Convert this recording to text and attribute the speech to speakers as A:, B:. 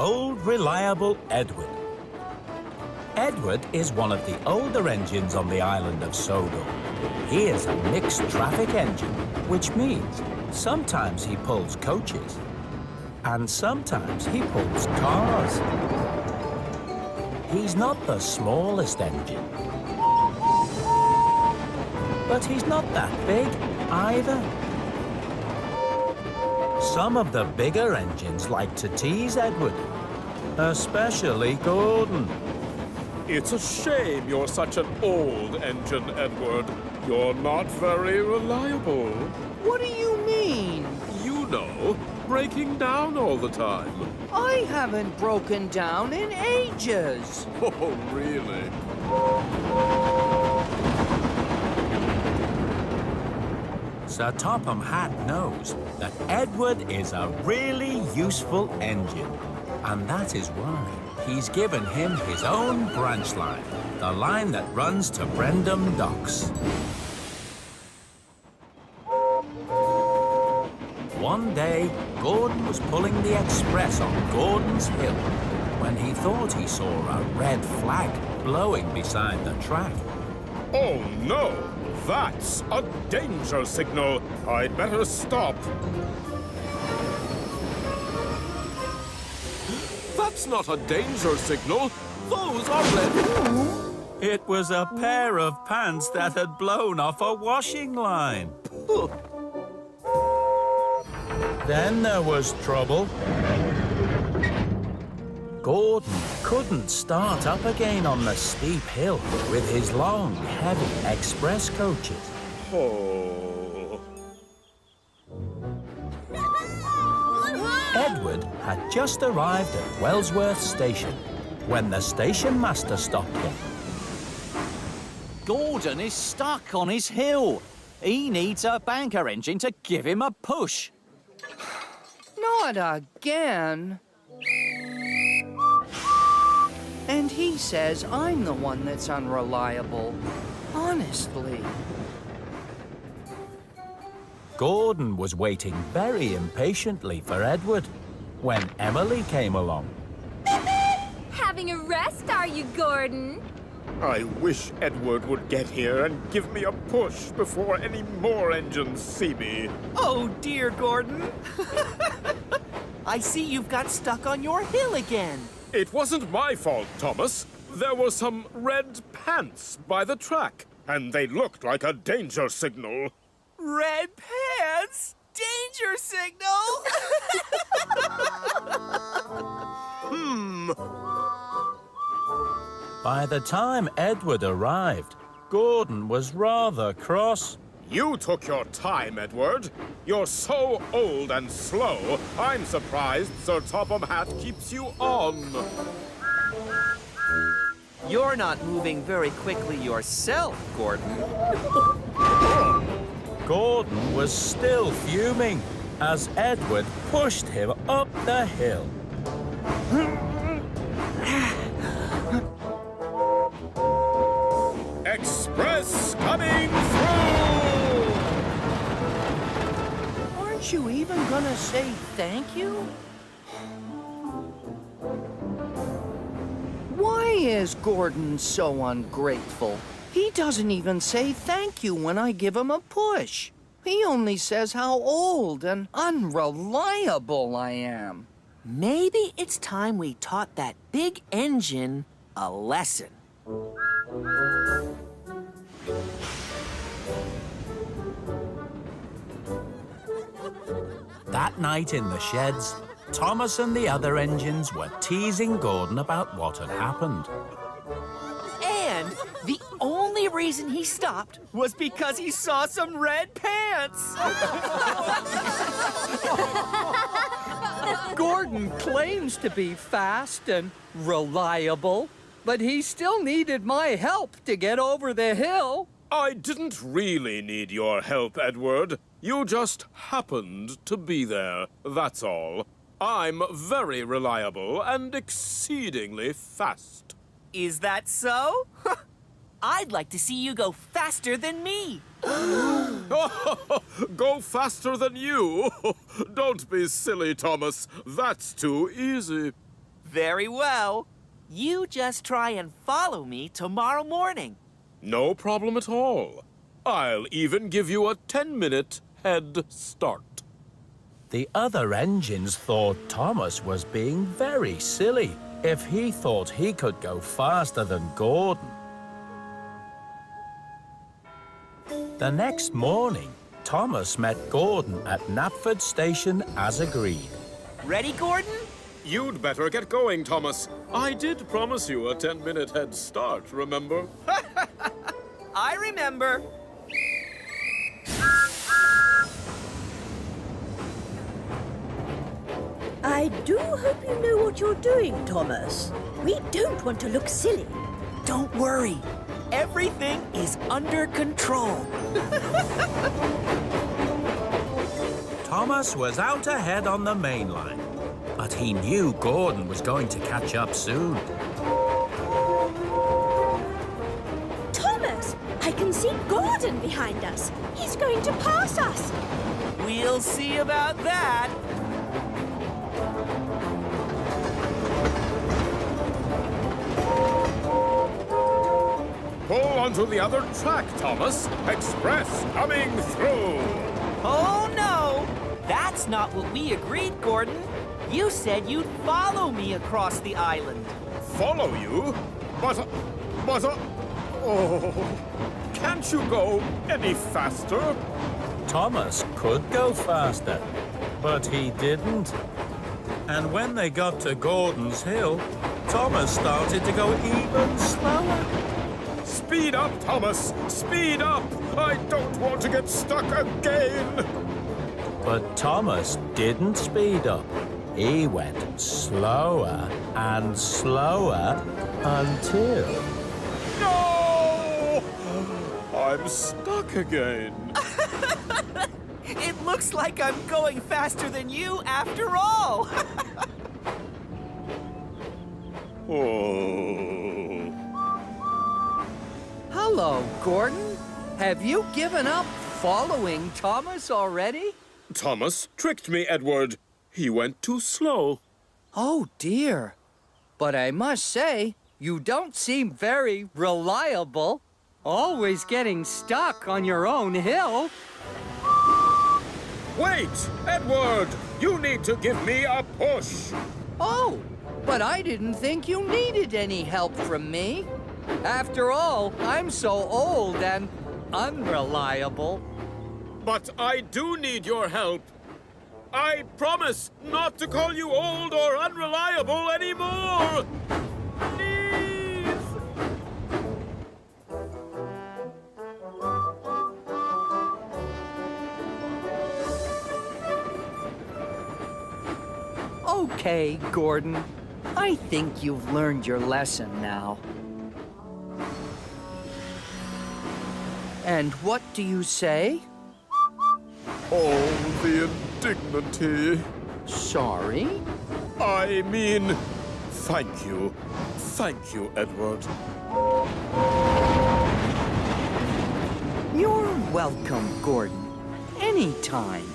A: old, reliable Edward. Edward is one of the older engines on the island of Sodor. He is a mixed traffic engine, which means sometimes he pulls coaches and sometimes he pulls cars. He's not the smallest engine, but he's not that big either. Some of the bigger engines like to tease Edward, especially Gordon.
B: It's a shame you're such an old engine, Edward. You're not very reliable.
C: What do you mean?
B: You know, breaking down all the time.
C: I haven't broken down in ages.
B: Oh, really?
A: Sir Topham Hatt knows that Edward is a really useful engine, and that is why he's given him his own branch line, the line that runs to Brendam Docks. One day, Gordon was pulling the express on Gordon's Hill when he thought he saw a red flag blowing beside the track.
B: Oh, no! That's a danger signal. I'd better stop. That's not a danger signal. Those are red.
A: It was a pair of pants that had blown off a washing line. Then there was trouble. Gordon couldn't start up again on the steep hill with his long, heavy express coaches.
B: Oh.
A: Edward had just arrived at Wellsworth Station when the station master stopped him.
D: Gordon is stuck on his hill. He needs a banker engine to give him a push.
C: Not again. And he says I'm the one that's unreliable. Honestly.
A: Gordon was waiting very impatiently for Edward when Emily came along.
E: Having a rest, are you, Gordon?
B: I wish Edward would get here and give me a push before any more engines see me.
F: Oh, dear, Gordon. I see you've got stuck on your hill again.
B: It wasn't my fault, Thomas. There were some red pants by the track, and they looked like a danger signal.
F: Red pants? Danger signal?
A: By the time Edward arrived, Gordon was rather cross.
B: You took your time, Edward. You're so old and slow, I'm surprised Sir Topham Hatt keeps you on.
F: You're not moving very quickly yourself, Gordon.
A: Gordon was still fuming as Edward pushed him up the hill.
B: Express coming through!
C: Aren't you even gonna say thank you? Why is Gordon so ungrateful? He doesn't even say thank you when I give him a push. He only says how old and unreliable I am.
F: Maybe it's time we taught that big engine a lesson.
A: That night in the sheds, Thomas and the other engines were teasing Gordon about what had happened.
F: And the only reason he stopped was because he saw some red pants.
C: Gordon claims to be fast and reliable, but he still needed my help to get over the hill.
B: I didn't really need your help, Edward. You just happened to be there, that's all. I'm very reliable and exceedingly fast.
F: Is that so? I'd like to see you go faster than me.
B: Go faster than you? Don't be silly, Thomas. That's too easy.
F: Very well. You just try and follow me tomorrow morning.
B: No problem at all. I'll even give you a 10-minute head start.
A: The other engines thought Thomas was being very silly if he thought he could go faster than Gordon. The next morning, Thomas met Gordon at Knapford Station as agreed.
F: Ready, Gordon?
B: You'd better get going, Thomas. I did promise you a 10-minute head start, remember?
F: I remember.
G: I do hope you know what you're doing, Thomas. We don't want to look silly.
F: Don't worry. Everything is under control.
A: Thomas was out ahead on the main line, but he knew Gordon was going to catch up soon.
G: Thomas, I can see Gordon behind us. He's going to pass us.
F: We'll see about that.
B: Pull onto the other track, Thomas. Express coming through.
F: Oh, no! That's not what we agreed, Gordon. You said you'd follow me across the island.
B: Follow you? But, oh, can't you go any faster?
A: Thomas could go faster, but he didn't. And when they got to Gordon's Hill, Thomas started to go even slower.
B: Speed up, Thomas! Speed up! I don't want to get stuck again!
A: But Thomas didn't speed up. He went slower and slower until...
B: No! I'm stuck again.
F: It looks like I'm going faster than you after all.
B: Oh.
C: Hello, Gordon. Have you given up following Thomas already?
B: Thomas tricked me, Edward. He went too slow.
C: Oh, dear. But I must say, you don't seem very reliable. Always getting stuck on your own hill.
B: Wait, Edward! You need to give me a push.
C: Oh, but I didn't think you needed any help from me. After all, I'm so old and unreliable.
B: But I do need your help. I promise not to call you old or unreliable anymore. Please.
C: Okay, Gordon. I think you've learned your lesson now. And what do you say?
B: Oh, the indignity.
C: Sorry?
B: I mean, thank you. Thank you, Edward.
C: You're welcome, Gordon. Anytime.